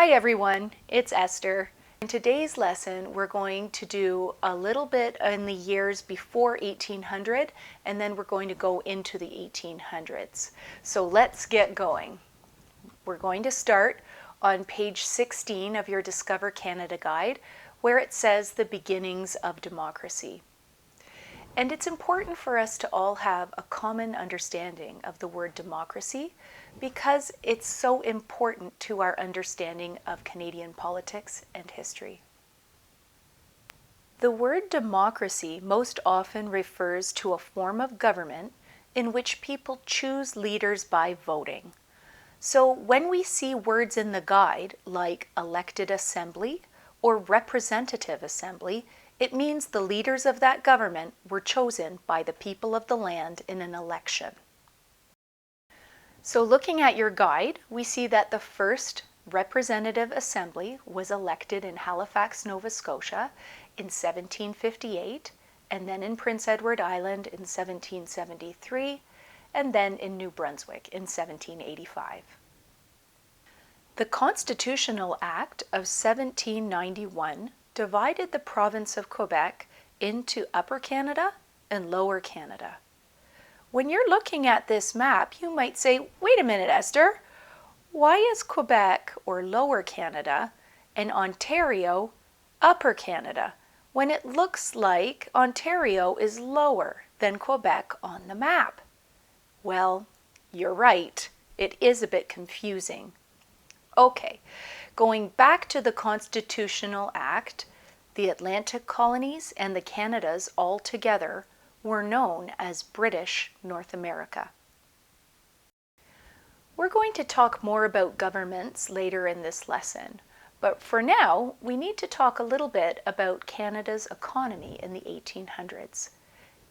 Hi everyone, it's Esther. In today's lesson, we're going to do a little bit in the years before 1800, and then we're going to go into the 1800s. So let's get going. We're going to start on page 16 of your Discover Canada guide, where it says the beginnings of democracy. And it's important for us to all have a common understanding of the word democracy because it's so important to our understanding of Canadian politics and history. The word democracy most often refers to a form of government in which people choose leaders by voting. So when we see words in the guide like elected assembly or representative assembly, it means the leaders of that government were chosen by the people of the land in an election. So looking at your guide, we see that the first representative assembly was elected in Halifax, Nova Scotia in 1758, and then in Prince Edward Island in 1773, and then in New Brunswick in 1785. The Constitutional Act of 1791 divided the province of Quebec into Upper Canada and Lower Canada. When you're looking at this map, you might say, wait a minute, Esther, why is Quebec or Lower Canada and Ontario Upper Canada when it looks like Ontario is lower than Quebec on the map? Well, you're right, it is a bit confusing. Okay, going back to the Constitutional Act, the Atlantic colonies and the Canadas all together were known as British North America. We're going to talk more about governments later in this lesson, but for now we need to talk a little bit about Canada's economy in the 1800s.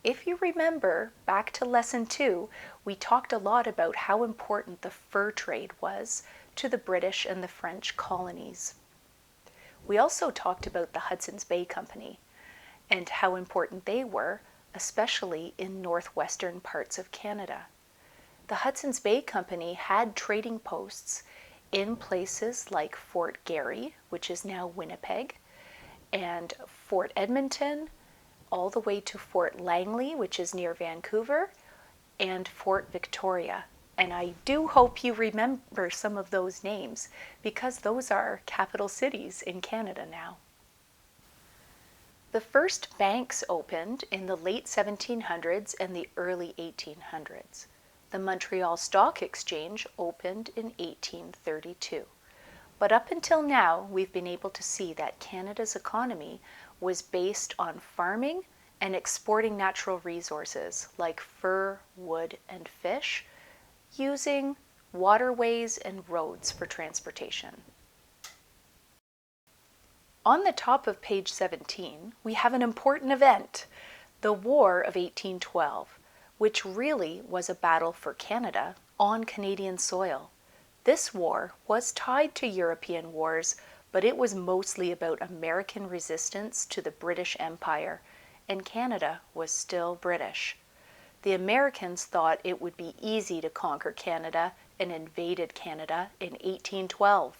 If you remember back to lesson 2, we talked a lot about how important the fur trade was to the British and the French colonies. We also talked about the Hudson's Bay Company and how important they were, especially in northwestern parts of Canada. The Hudson's Bay Company had trading posts in places like Fort Garry, which is now Winnipeg, and Fort Edmonton, all the way to Fort Langley, which is near Vancouver, and Fort Victoria. And I do hope you remember some of those names because those are capital cities in Canada now. The first banks opened in the late 1700s and the early 1800s. The Montreal Stock Exchange opened in 1832. But up until now, we've been able to see that Canada's economy was based on farming and exporting natural resources like fur, wood, and fish, using waterways and roads for transportation. On the top of page 17, we have an important event, the War of 1812, which really was a battle for Canada on Canadian soil. This war was tied to European wars, but it was mostly about American resistance to the British Empire, and Canada was still British. The Americans thought it would be easy to conquer Canada and invaded Canada in 1812.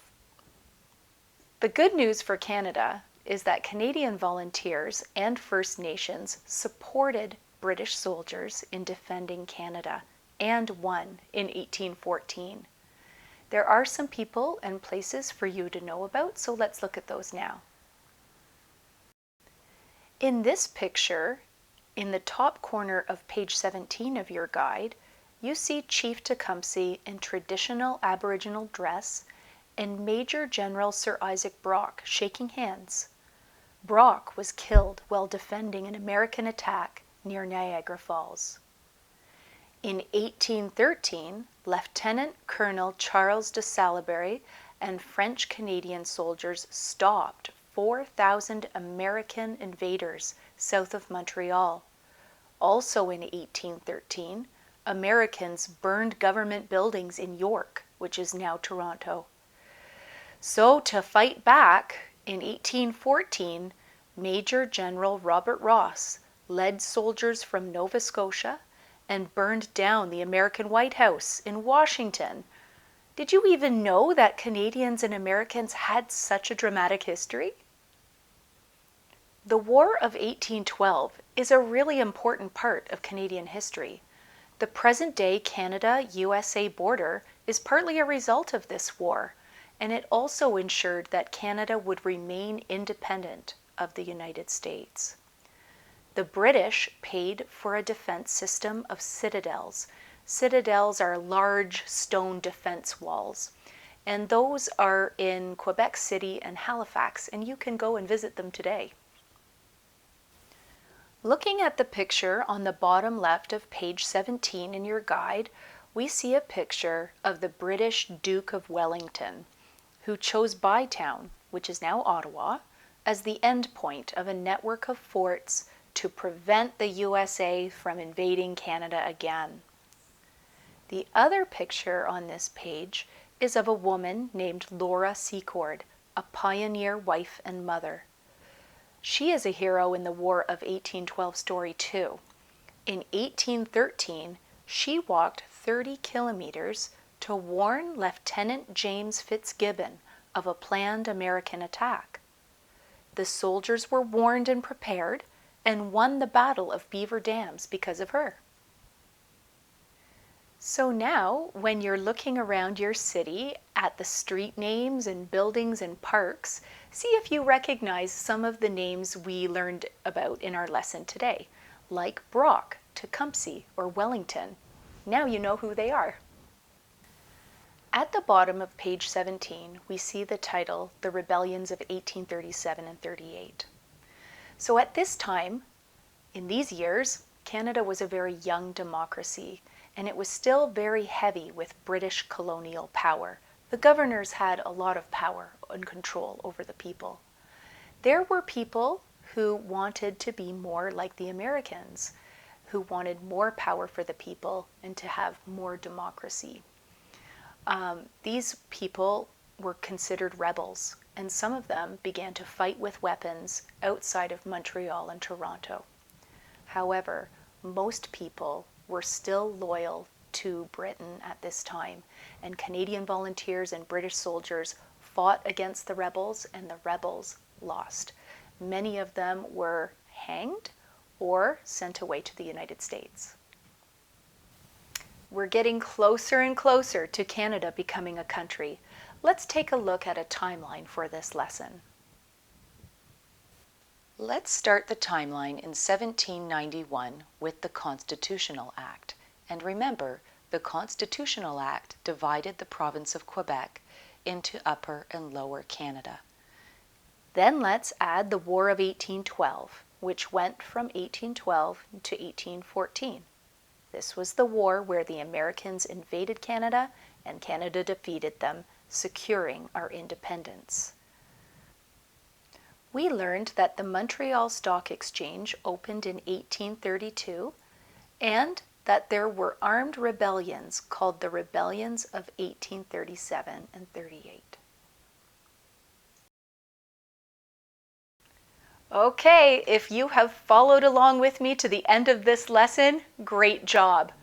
The good news for Canada is that Canadian volunteers and First Nations supported British soldiers in defending Canada and won in 1814. There are some people and places for you to know about, so let's look at those now. In this picture, in the top corner of page 17 of your guide, you see Chief Tecumseh in traditional Aboriginal dress and Major General Sir Isaac Brock shaking hands. Brock was killed while defending an American attack near Niagara Falls. In 1813, Lieutenant Colonel Charles de Salaberry and French-Canadian soldiers stopped 4,000 American invaders south of Montreal. Also in 1813, Americans burned government buildings in York, which is now Toronto. So to fight back, in 1814, Major General Robert Ross led soldiers from Nova Scotia and burned down the American White House in Washington Did you even know that Canadians and Americans had such a dramatic history? The War of 1812 is a really important part of Canadian history. The present-day Canada-USA border is partly a result of this war, and it also ensured that Canada would remain independent of the United States. The British paid for a defense system of citadels. Citadels are large stone defense walls, and those are in Quebec City and Halifax, and you can go and visit them today. Looking at the picture on the bottom left of page 17 in your guide, we see a picture of the British Duke of Wellington, who chose Bytown, which is now Ottawa, as the end point of a network of forts to prevent the USA from invading Canada again. The other picture on this page is of a woman named Laura Secord, a pioneer wife and mother. She is a hero in the War of 1812 story too. In 1813, she walked 30 kilometers to warn Lieutenant James Fitzgibbon of a planned American attack. The soldiers were warned and prepared and won the Battle of Beaver Dams because of her. So now, when you're looking around your city at the street names and buildings and parks, see if you recognize some of the names we learned about in our lesson today, like Brock, Tecumseh, or Wellington. Now you know who they are. At the bottom of page 17, we see the title, The Rebellions of 1837 and 38. So at this time, in these years, Canada was a very young democracy, and it was still very heavy with British colonial power. The governors had a lot of power and control over the people. There were people who wanted to be more like the Americans, who wanted more power for the people and to have more democracy. These people were considered rebels, and some of them began to fight with weapons outside of Montreal and Toronto. However, most people were still loyal to Britain at this time, and Canadian volunteers and British soldiers fought against the rebels, and the rebels lost. Many of them were hanged or sent away to the United States. We're getting closer and closer to Canada becoming a country. Let's take a look at a timeline for this lesson. Let's start the timeline in 1791 with the Constitutional Act. And remember, the Constitutional Act divided the province of Quebec into Upper and Lower Canada. Then let's add the War of 1812, which went from 1812 to 1814. This was the war where the Americans invaded Canada and Canada defeated them, securing our independence. We learned that the Montreal Stock Exchange opened in 1832 and that there were armed rebellions called the Rebellions of 1837 and 38. Okay, if you have followed along with me to the end of this lesson, great job.